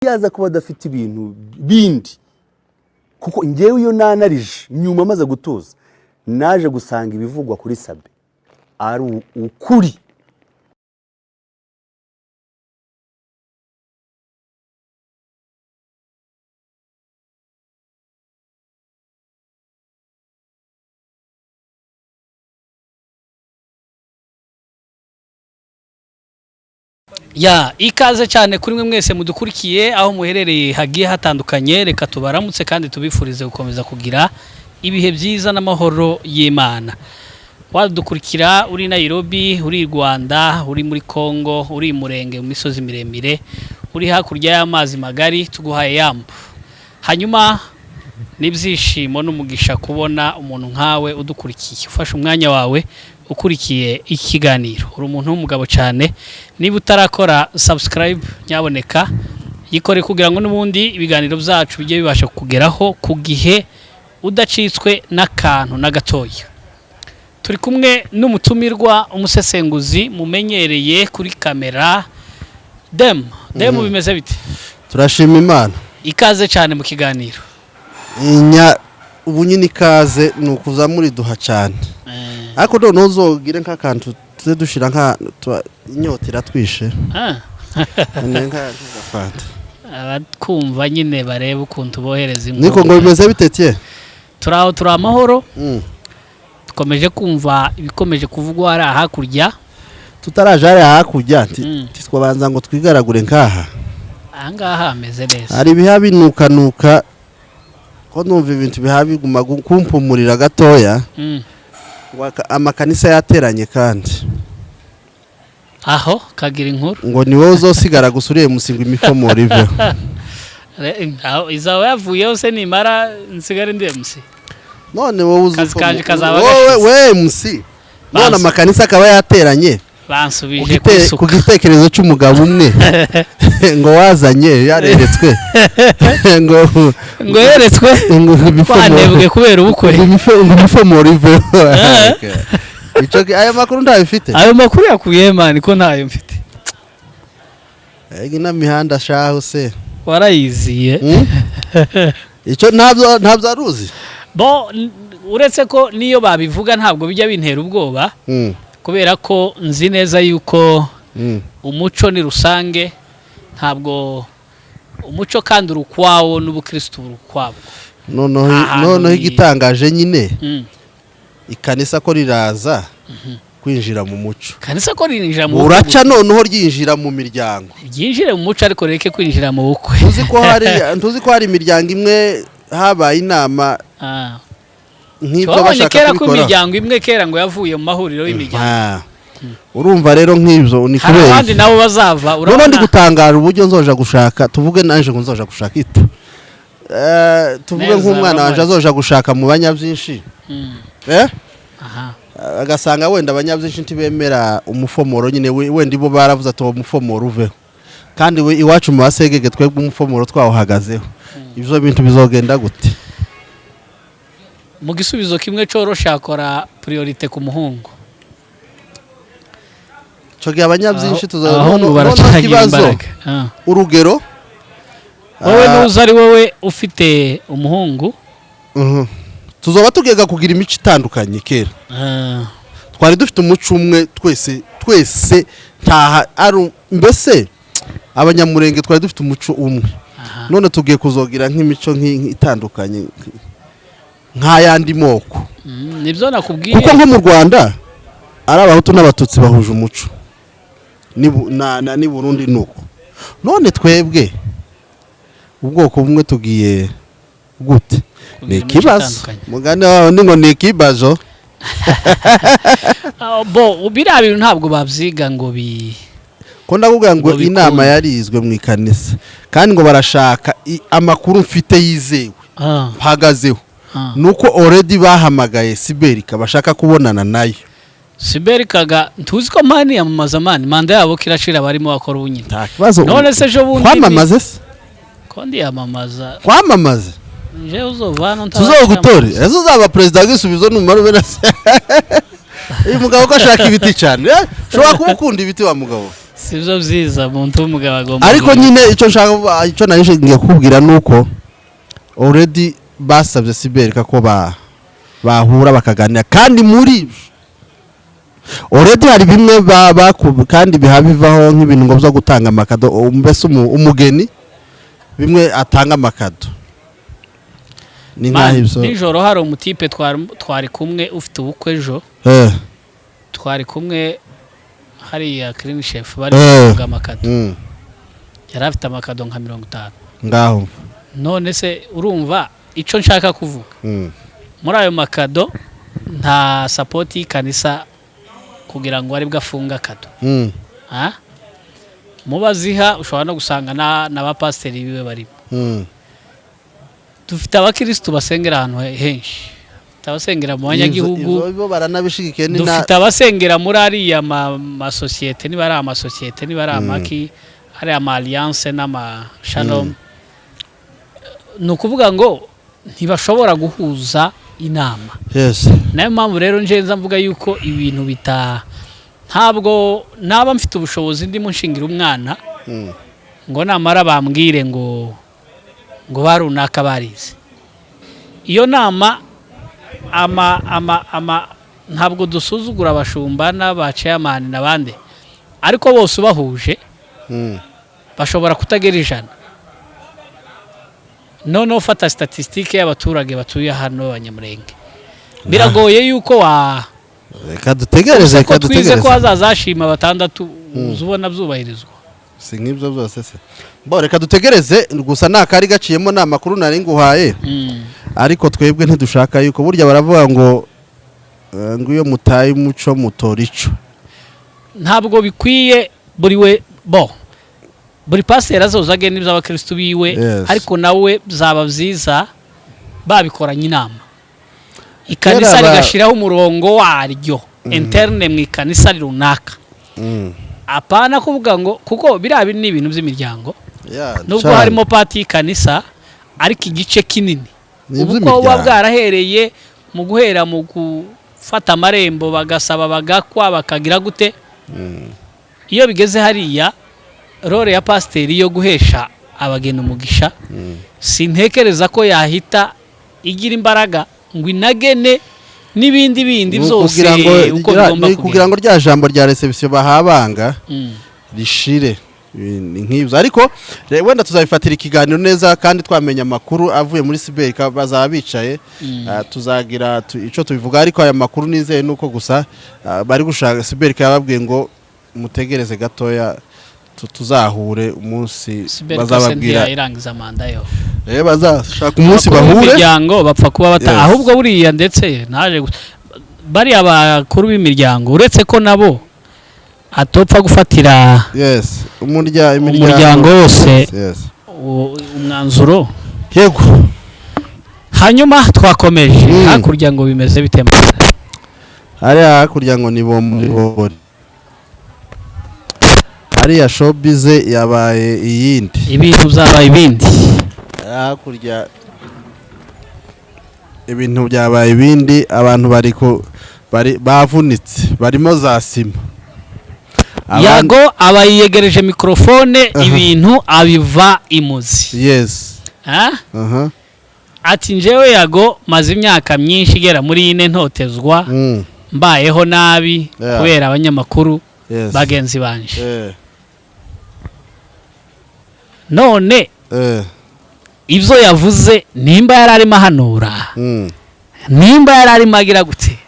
yaza kuba adafite ibintu bindi kuko ngewe iyo nanarije nyuma maze gutuza naje gusanga ibivugwa kuri Sabe ari ukuri. Ya ikaze cyane kuri mwe mwese mudukurikiye aho muherereye hagiye hatandukanye, reka tubaramutse kandi tubifurize gukomeza kugira ibihe byiza n'amahoro y'Imana. Wadukurikira uri Nairobi, uri Rwanda, uri muri Kongo, uri Murenge mu misozi miremire, uri hakurya y'amazi magari, tuguhaye yambu. Hanyuma nibyishimo n'umugisha kubona umuntu nkawe udukurikiye ufashe umwanya wawe ukurikiye ikiganiro. Uri umuntu w'umugabo cyane, niba utarakora subscribe nyaboneka yikore kugira ngo n'ubundi ibiganiro byacu bijye bibasha kugeraho ku gihe udacitswe n'akantu na gatoya. Turi kumwe n'umutumirwa umusesenguzi mumenyereye kuri kamera Dem bimeze bite? Turashima Imana. Ikaze cyane mu kiganiro. Ubu nyine ikaze nukuza muri duha cyane. Ariko none uzogire nk'akantu tuze dushira nka inyotira twishe. Nenga gafanta. Abakumva nyine bareba ukuntu bohereza inkuru. Niko ngo bimeze bitetiye. Turaho turi amahoro. Dukomeje kumva ibikomeje kuvugwa ari hakurya. Tutaraje ari hakurya titwabanza ngo twigaragure nkaha. Ahangaha ameze neza. Ari bihabinuka ko numva ibintu bihabiguma kumpumurira gatoya. Amakanisa yateranye kandi aho kagira inkuru ngo ni wowe uzosigara gusuriye musinga imifomo rive izawe yavuyeho se nimara nsigare ndi MC none wowe uzukanje kazaba we MC none amakanisa akaba yateranye bansubije ku gitekerezo cy'umugabo umwe ngo wazanye yareretswe ngo yeretswe kwanebwe kubera ubukwe imifomo rive aya makuru ntabifite. Ayo makuru yakuye man ko ntayo mfite. Egi na mihanda shaho se warayiziye. Icyo ntabyo aruzi. Bo uretse ko niyo babivuga ntabwo bijya bintera ubwoba. Kubera ko nzi neza yuko umuco ni rusange, ntabwo umuco kandi urukwawo n'ubukristo urukwabo. Noneho igitangaje nyine ikanisa ko riraza kwinjira mu muco. Kanisa ko rinjira mu uraca noneho ryinjira mu miryango. Ryinjire mu muco ariko reke kwinjira mu bukwe. Tuzi ko hari imiryango imwe habaye inama. Nk'ibyo bashaka kubikora. Ko imiryango imwe kera ngo yavuye mu mahuriro y'imiryango. Urumva rero nk'ibyo ni kubera. Abandi nabo bazava urabona. Ndi gutangara uburyo nzoja gushaka, tuvuge nanje ngo nzoja gushaka ito. Tuvuge nk'umwana wanje azoja gushaka mu banyabyinshi. Agasanga wenda abanyabyinshi ntibemera umufomoro nyine wenda ibo baravuze ati umufomoro uveho. Kandi we iwacu mu basegege twebwe umufomoro twawuhagazeho. Ibyo bintu bizogenda gute? Mu gisubizo kimwe corosha akora priorite ku muhungu. Coge abanyabyinshi tuzabona ikibazo. Urugero wowe nuza ari wowe ufite umuhungu. Tuzoba tugega kugira imico itandukanye kera. Twari dufite umuco umwe twese ntaha ari mbese abanyamurenge twari dufite umuco umwe. None tugiye kuzogira nk'imico itandukanye nk'ayandi moko. Nibyo nakubwiye. Kuko nko mu Rwanda ari abahutu n'abatutsi bahuje umuco. Ni Burundi nuko. None twebwe ubwoko bumwe tugiye gute? Ni ikibazo. Mugane wawe ngo ni ikibazo. Bo biriya bintu ntabwo babyiga ngo ko ndavuga ngo inama yarizwe mu ikanisa kandi ngo barashaka amakuru mfite yizewe mpagazeho nuko already bahamagaye Siberika bashaka kubonana nayo. Siberikaga ntuzi ko mani yamamaza manda yabo kirashira barimo bakora ubunyine. None se jo bundi kwamamaza se ko ndi yamamaza kwamamaza je uzovana tuzogutore ezo zaba president gisubizo numero benase uyu mugabo ko ashaka ibiti cyane shobora kubukunda ibiti wa mugabo sibyo byiza umuntu w'umugabo agomba ariko nyine icyo naje ngiye kukubwira nuko already basabye Siberika ko bahura bakaganira kandi muri already hari bimwe kandi bihabivaho nk'ibintu ngo byo gutanga amakado mbese umugeni bimwe atanga amakado ni nk'ibyo nijoro hari umutipe twari kumwe ufite ubukwe ejo twari kumwe hariya clean chef bari kuvuga amakado yari afite amakado nka 50 ngaho none se urumva icyo nshaka kuvuga muri ayo makado nta support y'Ikanisa kugira ngo aribwo afunga akado mubaziha ushobora no gusanga n'abapasiteri biwe barimo dufite abakirisitu basengera ahantu henshi abasengera mu banyagihugu dufite abasengera muri ariya masosiyete niba ari amasosiyete niba ari amaki ari ama alliance n'amashalom ni ukuvuga ngo ntibashobora guhuza inama nayo mpamvu rero njenza mvuga yuko ibintu ntabwo naba mfite ubushobozi ndimo nshingira umwana ngo namara bambwire ngo barunaka barize iyo nama ntabwo dusuzugura abashumba n'abaceyamani n'abandi ariko bose ubahuje bashobora kutagera 100 none ufata statistique y'abaturage batuye hano abanyamurenge biragoye yuko reka dutegereze twize ko azazashima 6 uzubona byubahirizwa si nk'ibyo byose se reka dutegereze gusa nakari gaciyemo namakuru nari nguhaye ariko twebwe ntidushaka yuko burya baravuga ngo iyo mutaye umuco mutorico ntabwo bikwiye buri pasiteri azozage n'ibyo abakristo biwe ariko nawe byaba byiza babikoranye inama Ikanisa rigashiraho umurongo waryo interne mu Ikanisa runaka apana kuvuga ngo kuko birabi ni ibintu by'imiryango nubwo harimo pati y'Ikanisa ariko igice kinini ubwo bwarahereye mu guhera mu gufata amarembo bagasaba bagakwa bakagira gute iyo bigeze hariya role ya pasiteri yo guhesha abageni umugisha sintekereza ko yahita igira imbaraga ngo inagene n'ibindi byose uko bigomba kugira ngo rya jambo rya reception bahabanga rishire nk'ibyo ariko wenda tuzabifatira ikiganiro neza kandi twamenya amakuru avuye muri Siberika bazaba bicaye tuzagira icyo tubivuga ariko aya makuru nizeye nuko gusa bari gushaka Siberika yababwiye ngo mutegereze gatoya tuzahure umunsi bazababwira irangiza manda yo bazashaka umunsi bahure imiryango bapfa kuba ahubwo buriya ndetse naje bari abakuru b'imiryango uretse ko nabo atopfa gufatira umuryango wose umwanzuro yego hanyuma twakomeje hakurya ngo bimeze bitemba ari hakurya ngo ni bomuri ariya showbiz yabaye iyindi ibintu byabaye ibindi hakurya ibintu byabaye ibindi abantu bavunitse barimo za sima Yago abayiyegereje mikrofone ibintu abiva imuzi ati njewe Yago maze imyaka myinshi igera muri ine ntotezwa mbayeho nabi kubera abanyamakuru bagenzi banje none ibyo yavuze nimba yararimo ahanura nimba yararimo agira gute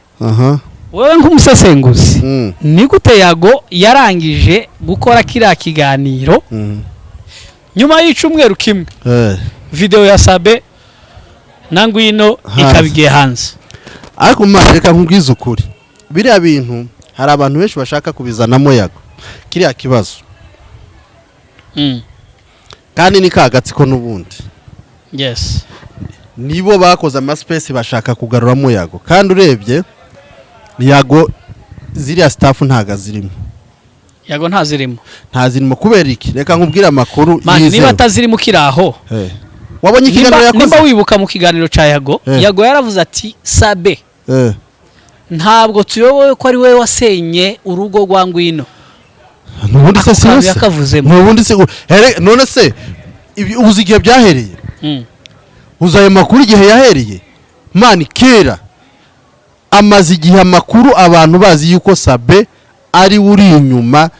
wowe nk'umusesenguzi ni gute Yago yarangije gukora kiriya kiganiro nyuma y'icumweru kimwe video ya Sabe nangwino ikabigiye hanze ariko reka nkubwize ukuri biriya bintu hari abantu benshi bashaka kubizanamo Yago kiriya kibazo kandi ni kagatsiko n'ubundi nibo bakoze amaspace bashaka kugaruramo Yago kandi urebye Yago ziriya staff ntaga zirimo Yago ntazirimo kubera iki reka nkubwira amakuru niba atazirimo kiraho wabonye ikiganiro yakoze nimba wibuka mu kiganiro ca Yago yaravuze ati Sabe ntabwo tuyoboye ko ari we wasenye urugo rwa Ngwino nubundi se Ako kantu siyose yakavuzemo. nubundi se none se uzi igihe byahereye uzi ayo makuru igihe yahereye mani kera amaze igihe amakuru abantu bazi yuko Sabe ari uri inyuma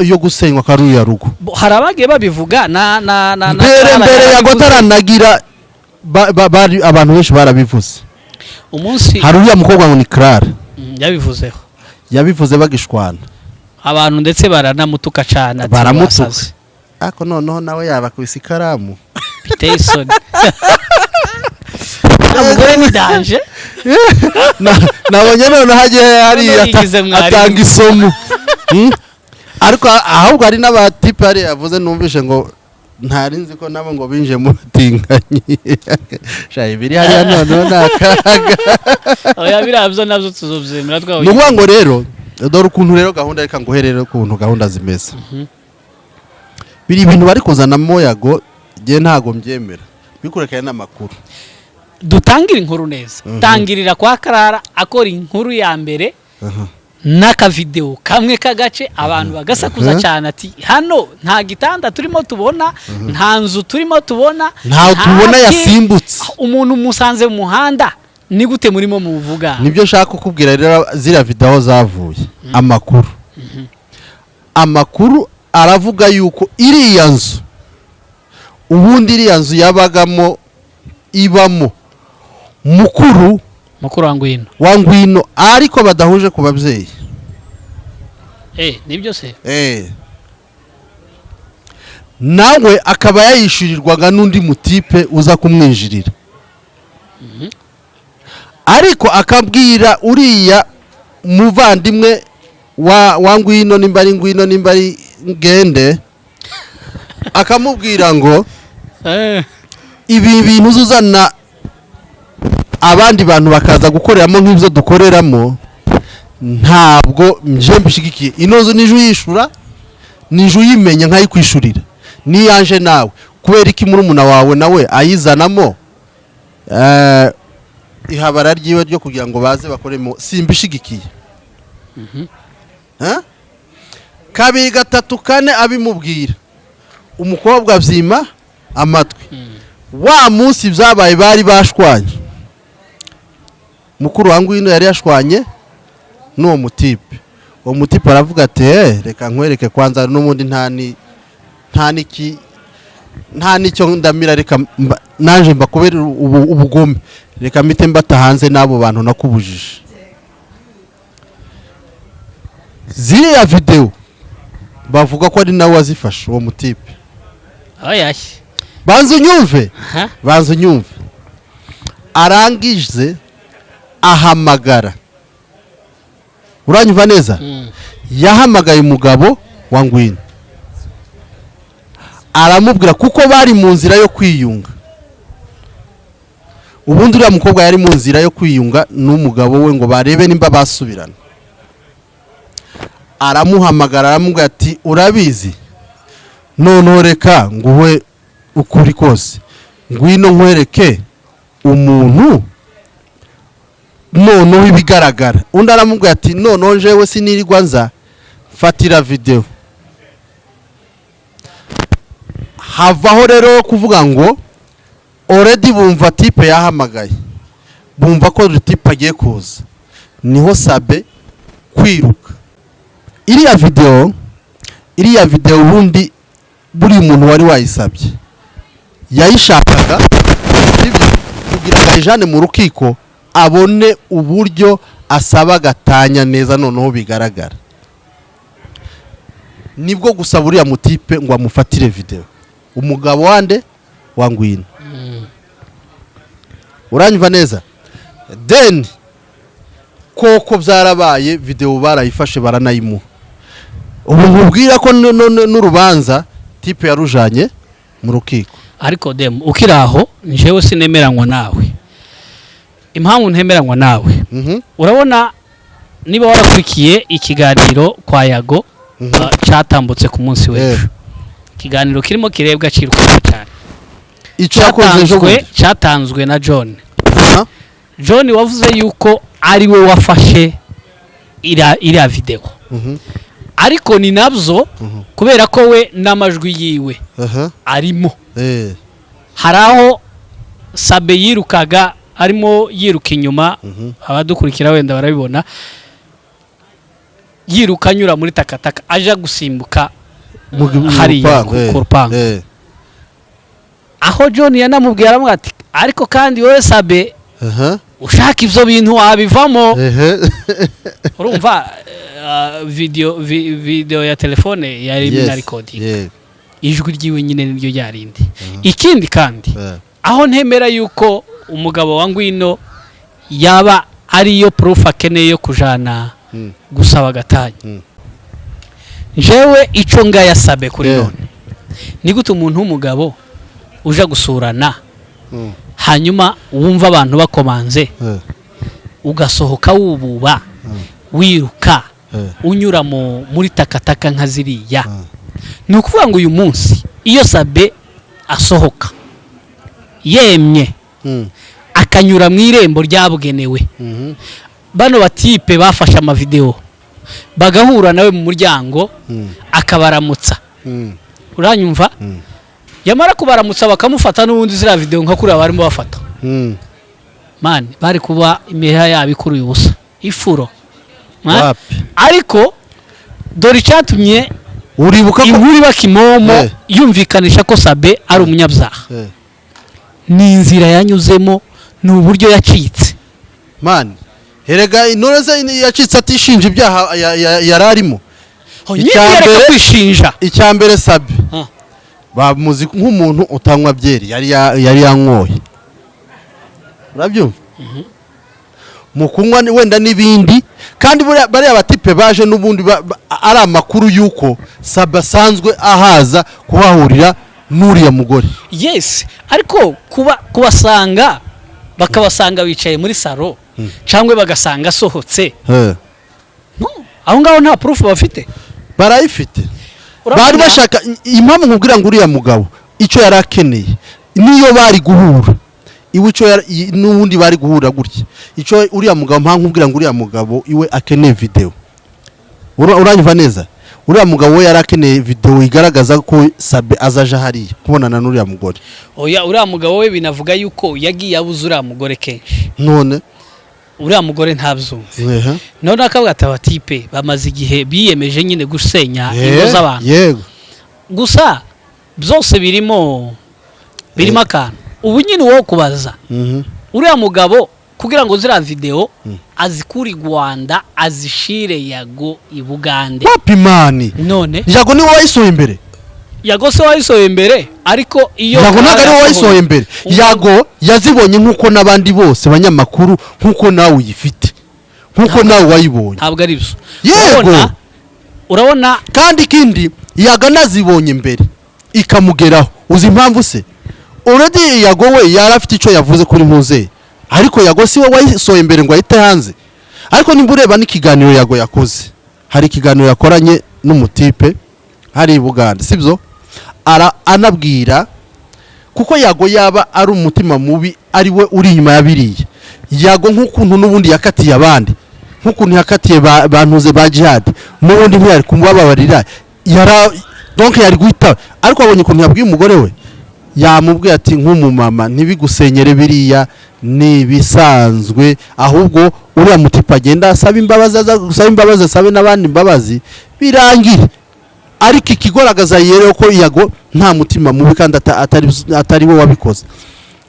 yo gusenywa karuya rugo hari abagiye babivuga mbere ya gotaranagira bari abantu benshi barabivuze umunsi hari uriya mukobwa ngo ni Clara yabivuzeho yabivuze bagishwana abantu ndetse baranamutuka cyane baramutuka ako noneho nawe yaba kwisi ikaramu biteye isoni umugore ni danje nabonye noneho hagiye hari atanga isomo ariko ahubwo hari n'abatipe hari yavuze numvishe ngo ntari nzi ko nabo ngo binje mu batinganyi shaye biri hariya noneho nakaga oya birabyo nabyo tuzobyemera twawe nuvuga ngo rero dore ukuntu rero gahunda reka nguherere ukuntu gahunda zimeze biri ibintu bari kuzanamo yago giye ntago mbyemera bikurekanye n'amakuru dutangira inkuru neza tangirira kwa Clara akora inkuru ya mbere n'aka video kamwe kagace abantu bagasakuza cyane ati hano nta gitanda turimo tubona nta nzu turimo tubona nta tubona yasimbutse umuntu musanze mu muhanda ni gute murimo muvuga nibyo nshaka kukubwira rero zira video zavuye amakuru aravuga yuko iriya nzu ubundi iriya nzu yabagamo ibamo mukuru wa Ngwino ariko badahuje ku babyeyi nibyo se nawe akaba yayishyurirwaga n'undi mutipe uza kumwinjirira ariko akabwira uriya muvandimwe wa Ngwino nimba ari Ngwino nimba ari Ngende akamubwira ngo ibi bintu uzuzana abandi bantu bakaza gukoreramo nk'ibyo dukoreramo ntabwo nje mbishigikiye inozo niju yishura niju yimenya nkayikwishurira niyanje nawe kubera iki murumuna wawe nawe ayizanamo ihabara ryiwe ryo kugira ngo baze bakoremo simbishigikiye kabiri gatatu kane abimubwira umukobwa abyima amatwi wa munsi byabaye bari bashwanye mukuru wa Ngwino yari yashwanye n'uwo mutipe uwo mutipe aravuga ati reka nkwereke kwanza n'ubundi nta nicyo ndamira reka naje mbakubera ubugome reka mite mbata hanze n'abo bantu nakubujije ziriya video bavuga ko ari nawe wazifashe uwo mutipe banza unyumve arangije ahamagara uranyumva neza yahamagaye umugabo wa Ngwino aramubwira kuko bari mu nzira yo kwiyunga ubundi uriya mukobwa yari mu nzira yo kwiyunga n'umugabo we ngo barebe nimba basubirana aramuhamagara aramubwira ati urabizi noneho reka nguhe ukuri kose Ngwino nkwereke umuntu noneho ibigaragara undi aramubwira ati noneho jewe sinirirwa nza fatira video havaho rero kuvuga ngo already bumva tipe yahamagaye bumva ko tipe agiye kuza niho Sabe kwiruka iriya video ubundi buri umuntu wari wayisabye yayishakaga kugira ngo ayijane mu rukiko abone uburyo asaba gatanya neza noneho bigaragara nibwo gusa buriya mutipe ngo amufatire video umugabo wande wa Ngwino uranyumva neza then koko byarabaye video barayifashe baranayimuha ubu nkubwira ko n'urubanza tipe yarujanye mu rukiko ariko ukiraho njewe sinemeranywa nawe impamvu ntemeranywa nawe urabona niba warakurikiye ikiganiro kwa Yago cyatambutse ku munsi w'ejo ikiganiro kirimo kirebwa ciruka cyane cyatanzwe na John wavuze yuko ari we wafashe iriya video ariko ni nabyo kubera ko we n'amajwi yiwe arimo hari aho Sabe yirukaga arimo yiruka inyuma abadukurikira wenda barabibona yiruka anyura muri takataka aja gusimbuka hariya ku rupangu aho John yanamubwiye aramubwira ati ariko kandi wowe Sabe ushaka ivyo bintu wabivamo urumva video ya telefone yari na recording ijwi ryiwe nyine niryo yarindi ikindi kandi aho ntemera yuko umugabo wa Ngwino yaba ariyo proof akeneye yo kujana gusaba gatanye jewe ico ngaya Sabe kuri none ni gute umuntu w'umugabo uja gusurana hanyuma wumva abantu bakomanze ugasohoka wububa wiruka unyura muri takataka nka ziriya ni ukuvuga ngo uyu munsi iyo Sabe asohoka yemye akanyura mu irembo ryabugenewe bano batipe bafashe amavideo bagahura nawe mu muryango akabaramutsa uranyumva yamara kubaramutsa bakamufata n'ubundi zira video nka kuri abarimo bafata man bari kuba imiha yabikuruye ubusa ifuro ariko dore cyatumye uribuka ko inkuru bakimomo yumvikanisha ko Sabe ari umunyabyaha ni inzira yanyuzemo n'uburyo yacitse man herega intoreza yacitse atishinja ibyaha yararimo icyambere Sabe bamuzi nk'umuntu utanywa byeri yari yanyoye urabyumva mu kunywa wenda n'ibindi kandi bariya batipe baje n'ubundi ari amakuru yuko Sabe asanzwe ahaza kuhahurira n'uriya mugore yes ariko kubasanga bakabasanga bicaye muri salo cyangwa bagasanga asohotse aho ngaho nta proof bafite barayifite bari bashaka impamvu nkubwira ngo uriya mugabo icyo yari akeneye niyo bari guhura iwe icyo n'ubundi bari guhura gutya icyo uriya mugabo mpamvu nkubwira ngo uriya mugabo iwe akeneye video uranyumva neza uriya mugabo we yari akeneye video igaragaza ko Sabe azaje hariya kubonana n'uriya mugore oya uriya mugabo we binavuga yuko yagiye abuze uriya mugore kenshi none uriya mugore ntabyumve none akavuga ati abatipe bamaze igihe biyemeje nyine gusenya ingo z'abantu yego gusa byose birimo akantu ubu nyine wo kubaza uriya mugabo kugira ngo zira video azikuri Rwanda azishire Yago i Bugande wapimani none Yago ni wayisoye imbere Yago se wayisoye imbere ariko iyo Yago nagari wayisoye imbere Yago yazibonye nkuko nabandi bose banyamakuru nkuko nawe uyifite nkuko nawe wayibonye ntabwo ari byo yego urabona kandi kindi Yago nazibonye imbere ikamugeraho uzi impamvu se already Yago we yarafite ico yavuze kuri mpuze ariko Yago si we wayisoye imbere ngo ahite hanze ariko nimba ureba n'ikiganiro Yago yakoze hari ikiganiro yakoranye n'umutipe hari Buganda sibyo anabwira kuko Yago yaba ari umutima mubi ari we uri inyuma yabiriye Yago nk'ukuntu n'ubundi yakatiye abandi nk'ukuntu yakatiye bantuze ba jihad n'ubundi ntiyari kumubabarira donc yari guhita ariko abonye ukuntu yabwiye umugore we yamubwiye ati nk'umumama ntibigusenyere biriya ni bisanzwe ahubwo uriya mutipa agenda asaba imbabazi asabe n'abandi imbabazi birangire ariko ikigaragaza yero ko Yago nta mutima mubi kandi atari we wabikoze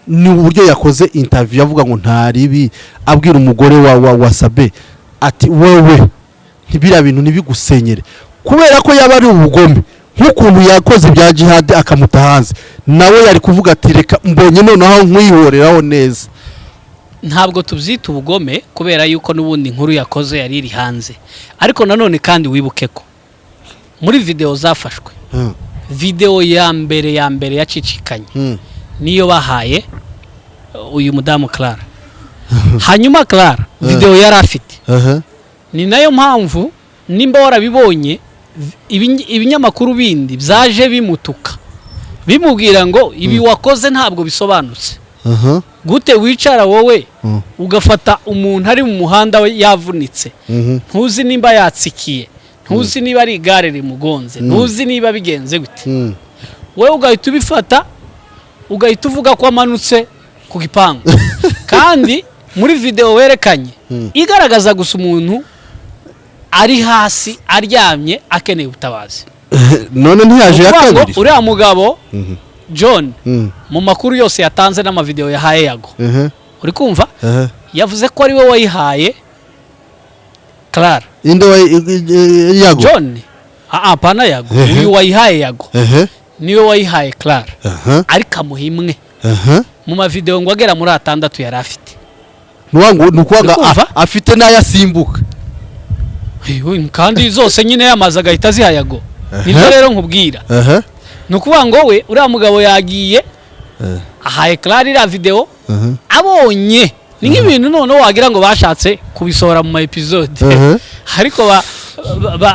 ni uburyo yakoze interview avuga ngo ntaribi abwira umugore wa Sabe ati wewe ntibira bintu nibigusenyere kubera ko yaba ari ubugome nk'ukuntu yakoze bya jihad akamuta hanze nawe yari kuvuga ati reka mbonye noneho nkwihoreraho neza ntabwo tubyita ubugome kubera yuko n'ubundi nkuru yakoze yari iri hanze ariko nanone kandi wibuke ko muri video zafashwe video ya mbere yacicikanye niyo bahaye uyu mudamu Clara hanyuma Clara video yari afite ni nayo mpamvu nimba warabibonye ibinyamakuru bindi byaje bimutuka bimubwira ngo ibi wakoze ntabwo bisobanutse gute wicara wowe ugafata umuntu ari mu muhanda we yavunitse ntuzi nimba yatsikiye ntuzi niba ari igare rimugonze ntuzi niba bigenze gute wowe ugahita ubifata ugahita uvuga ko amanutse ku gipangu kandi muri video werekanye igaragaza gusa umuntu ari hasi aryamye akeneye ubutabazi none ntiyaje ya kabiri uriya mugabo John mu makuru yose yatanze n'amavideo yahaye Yago uri kumva yavuze ko ari we wayihaye Clara inde Yago John pana Yago uyu wayihaye Yago niwe wayihaye Clara ariko amuhimwe mu mavideo ngo agera muri 6 yari afite nukwanga afite n'ayasimbuka kandi zose nyine yamaze agahita zihayago nibyo rero nkubwira nukuvuga ngo we uriya mugabo yagiye ahaye Clara iriya video abonye ni nk'ibintu noneho wagira ngo bashatse kubisohora mu ma episode ariko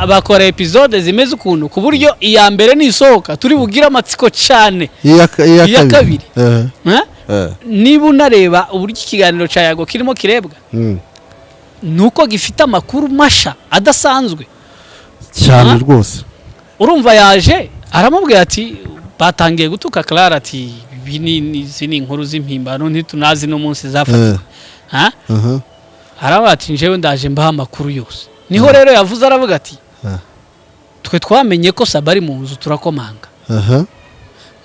bakora episode zimeze ukuntu ku buryo iya mbere nisohoka turi bugira amatsiko cyane iya kabiri niba unareba uburyo ikiganiro cya Yago kirimo kirebwa nuko gifite amakuru masha adasanzwe cyane rwose urumva yaje aramubwira ati batangiye gutuka Clara ati izi ni inkuru z'impimbano ntitunazi no munsi zafata aravuga ati njewe ndaje mbaha amakuru yose niho rero yavuze aravuga ati twe twamenye ko Sabe ari mu nzu turakomanga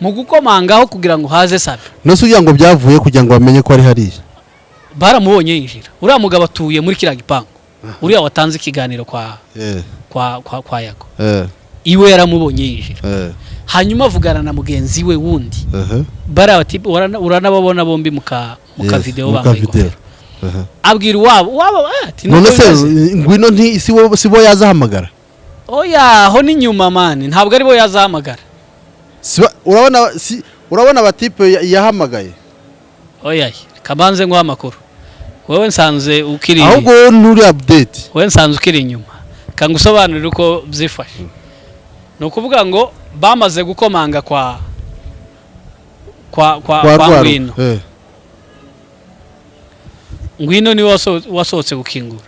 mu gukomangaho kugira ngo haze Sabe nose ugira ngo byavuye kugira ngo bamenye ko ari hariya baramubonye yinjira uriya mugabo atuye muri kiriya gipangu uriya watanze ikiganiro kwa Yago iwe yaramubonye yinjira hanyuma avugana na mugenzi we wundi barati uranababona bombi muka video bambaye ingofero abwira wabo ati none se ngwino nti sibo yazahamagara oya ho ni nyuma mani ntabwo ari bo yazahamagara urabona abatipe yahamagaye oya kabanze ngo amakuru wowe nsanze ukiri ahubwo nturi update wowe nsanze ukiri inyuma kangusobanurira uko byifashe no kuvuga ngo bamaze gukomanga kwa Ngwino Ngwino ni wasohotse gukingura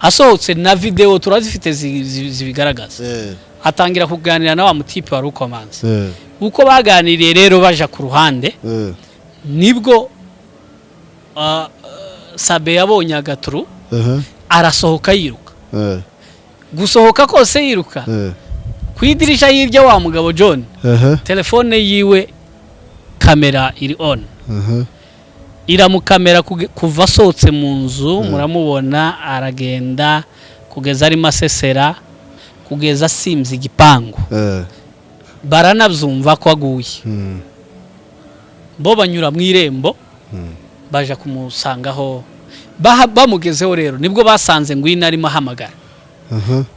asohotse na video turazifite zibigaragaza atangira kuganira na wa mutipe wari ukomanze uko baganiriye rero baja ku ruhande nibwo Sabe yabonye agaturu arasohoka yiruka gusohoka kose yiruka kwidirisha yirya wa mugabo John telefone yiwe kamera iri on iramukamera kuva sohotse mu nzu muramubona aragenda kugeza ari masesera kugeza simzi igipangu baranabyumva ko aguye bo banyura mu irembo baje kumusangaho bamugezeho rero nibwo basanze Ngwino arimo ahamagara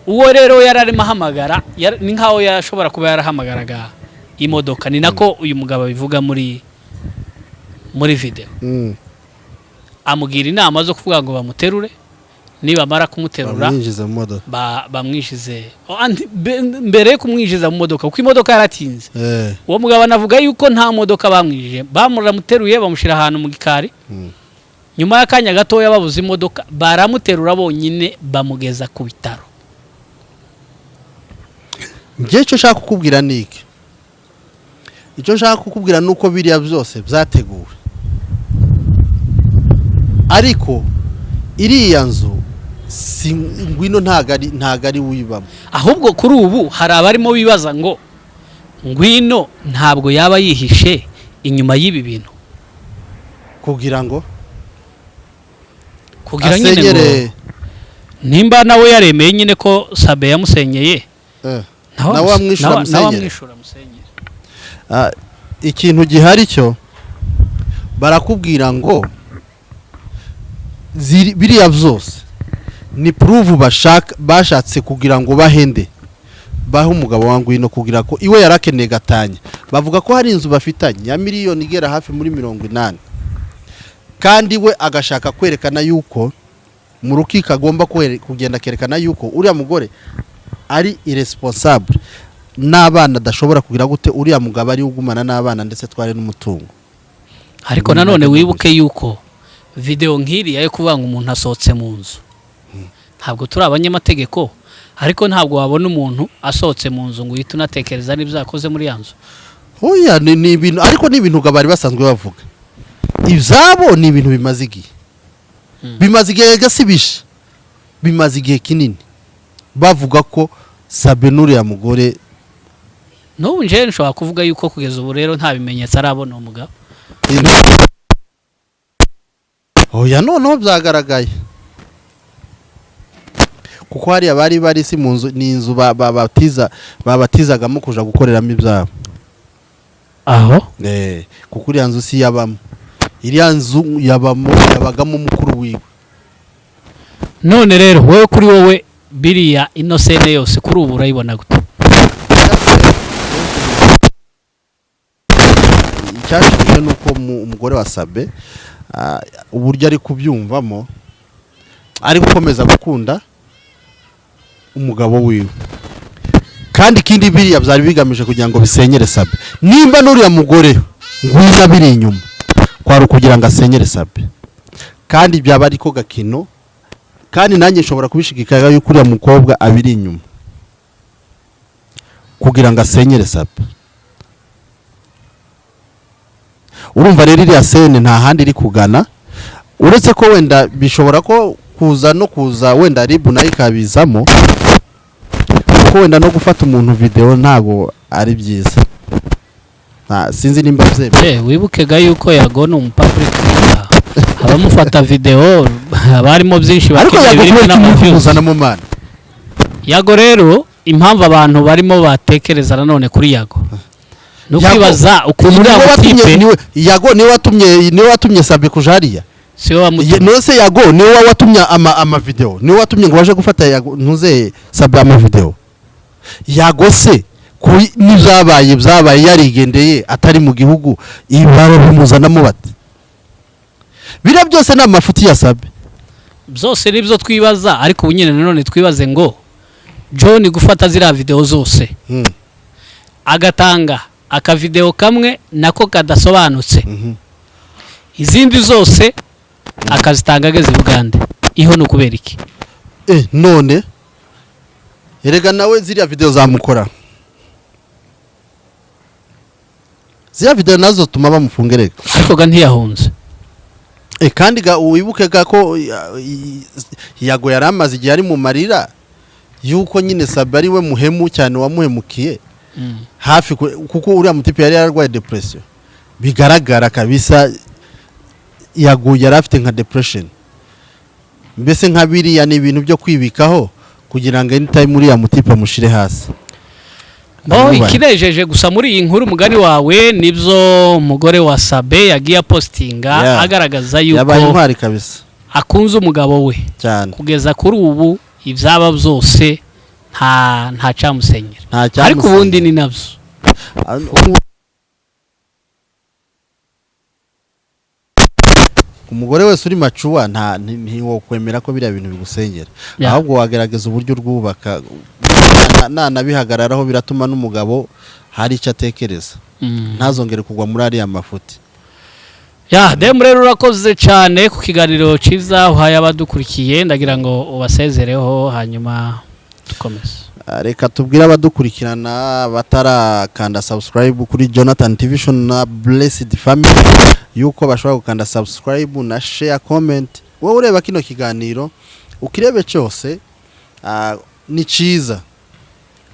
uwo rero yararimo ahamagara ni nkaho yashobora kuba yarahamagaraga imodoka ni nako uyu mugabo bivuga muri video amugira inama zo kuvuga ngo bamuterure niba mara kumuterura bamwishize mbere yo kumwishiza mu modoka kuko imodoka yaratinze uwo mugabo anavuga yuko nta modoka bamwijije bamuteruye bamushira ahantu mu gikari nyuma y'akanya gatoya babuze imodoka baramuterura bonyine bamugeza ku bitaro ngiye cyo shaka kukubwira niki icyo nshaka kukubwira nuko biriya byose byateguwe ariko iriya nzu Ngwino ntagari wibamo ahubwo kuri ubu hari abarimo bibaza ngo Ngwino ntabwo yaba yihishe inyuma y'ibi bintu kugira nyine ngo nimba nawe yaremeye nyine ko Sabe yamusenyeye nawe amwishura musenyere ikintu gihari cyo barakubwira ngo biriya byose ni proof bashatse kugira ngo bahende baho umugabo wa Ngwino kugira ko iwe yarakeneye gatanya bavuga ko hari inzu bafitanye ya miliyoni igera hafi muri 80 kandi we agashaka kwerekana yuko mu rukiko agomba kugenda kerekana yuko uriya mugore ari irresponsible n'abana adashobora kugira gute uriya mugabo ari ugumana n'abana ndetse tware n'umutungo ariko nanone wibuke yuko video nkiri yayo kuvanga umuntu asohotse mu nzu ntabwo turi abanyamategeko ariko ntabwo wabona umuntu asohotse mu nzu ngo uhite unatekereza n'ibyo yakoze muri ya nzu. oya ni ibintu ariko ni ibintu bari basanzwe bavuga ibyabo ni ibintu bimaze igihe bimaze igihe gasibishe bimaze igihe kinini bavuga ko Sabe n'uriya mugore n'ubu nje nshobora kuvuga yuko kugeza ubu rero nta bimenyetso arabona umugabo. oya noneho byagaragaye kuko hari abari bari si mu nzu ni inzu babatizagamo kuja gukoreramo ibyabo Aho kuko iriya nzu si yabamo iriya nzu yabagamo umukuru wiwe. None rero wowe kuri wowe biriya Innocent yose kuri ubu urayibona gute? Icyashimishije nuko umugore wa Sabe uburyo ari kubyumvamo ari gukomeza gukunda umugabo wiwe kandi ikindi biriya byari bigamije kugira ngo bisenyere Sabe. Nimba n'uriya mugore ngwina biri inyuma kwari kugira ngo asenyere Sabe kandi byaba ariko gakino kandi nanjye nshobora kubishigikira yuko uriya mukobwa abiri inyuma kugira ngo asenyere Sabe. Urumva rero iriya sene nta handi iri kugana uretse ko wenda bishobora ko kuza wenda ribu nayo ikabizamo kuko wenda no gufata umuntu video ntago ari byiza. Sinzi nimba byemeye. Wibukega yuko Yago ni umupublic abamufata video abarimo byinshi bakibirimo n'amafuzana mu mana. Yago rero impamvu abantu barimo batekereza nanone kuri Yago no kwibaza ukuntu uri abatipe Yago niwe watumye Sabe kujariya siwe wamutumye nose Yago niwe watumye ama video niwe watumye ngo waje gufata Yago ntuze Sabe ama video. Yago se kuri byabaye yarigendeye atari mu gihugu ibara bimuzanamo bati bira byose na mafuti ya Sabe byose nibyo twibaza ariko ubunyene nanone twibaze ngo John gufata zira video zose agatanga aka video kamwe nako kadasobanutse izindi zose akazitanga ageze Uganda iho no kubera iki none erega nawe ziriya video zamukora ziriya video nazo tuma bamufungerega ariko ga ntiyahunze kandi ga wibuke ga ko Yago yaramaze igihe ari mu marira yuko nyine Sabe ari we muhemu cyane wamuhemukiye hafi kuko uriya mutipe yari yararwaye depression bigaragara kabisa Yago yari afite nka depression mbese nka biriya ni ibintu byo kwibikaho kugira ngo anytime uriya mutipe mushire hasi. Ikinejeje gusa muri iyi nkuru umugani wawe nibyo umugore wa Sabe yagiye postinga agaragaza yuko yabaye intwari kabisa akunze umugabo we cyane kugeza kuri ubu ibyaba byose nta cyamusenyera ariko ubundi ni nabyo umugore wese uri macuwa ntiwo kwemera ko biriya bintu bigusengera ahubwo wagerageza uburyo rwubaka nabihagararaho biratuma n'umugabo hari icyo atekereza ntazongere kugwa muri ariya mafuti. Dem rero urakoze cyane ku kiganiro cyiza uhaye abadukurikiye ndagira ngo ubasezereho hanyuma dukomeze. Reka tubwire abadukurikirana batarakanda subscribe kuri Jonathan TV Show na Blessed Family yuko bashobora gukanda subscribe na share comment. Wowe ureba kino kiganiro ukirebe cyose ni cyiza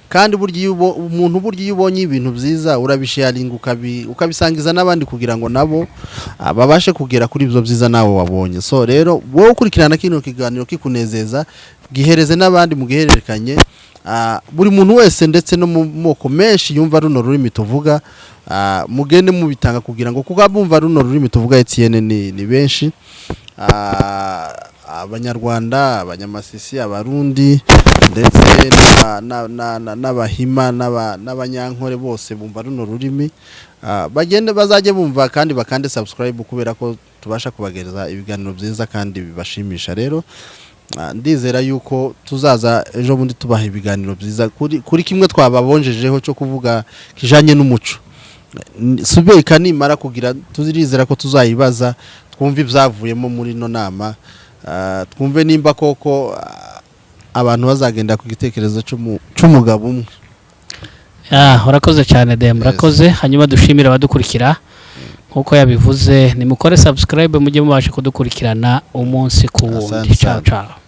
kandi burya umuntu burya yubonye ibintu byiza urabisharinga ukabisangiza n'abandi kugira ngo nabo babashe kugera kuri ibyo byiza nawe wabonye. So rero wowe ukurikirana kino kiganiro kikunezeza gihereze n'abandi mu gihererekanye buri muntu wese ndetse no mu moko menshi yumva runo rurimi tuvuga mugende mubitanga kugira ngo kuko abumva runo rurimi tuvuga Etienne ni benshi abanyarwanda abanyamasisi abarundi ndetse n'abahima n'abanyankore bose bumva runo rurimi bagende bazajye bumva kandi bakande subscribe kubera ko tubasha kubagereza ibiganiro byiza kandi bibashimisha. Rero ndizera yuko tuzaza ejo bundi tubaha ibiganiro byiza kuri kimwe twababonjejeho cyo kuvuga kijanye n'umuco subeka nimara kugira tuzirizera ko tuzayibaza twumve ibyavuyemo muri no nama twumve nimba koko abantu bazagenda ku gitekerezo cy'umugabo umwe. Urakoze cyane Dem, urakoze. Hanyuma dushimira abadukurikira nkuko yabivuze, nimukore subscribe mujye mubasha kudukurikirana umunsi ku wundi. Ciao ciao.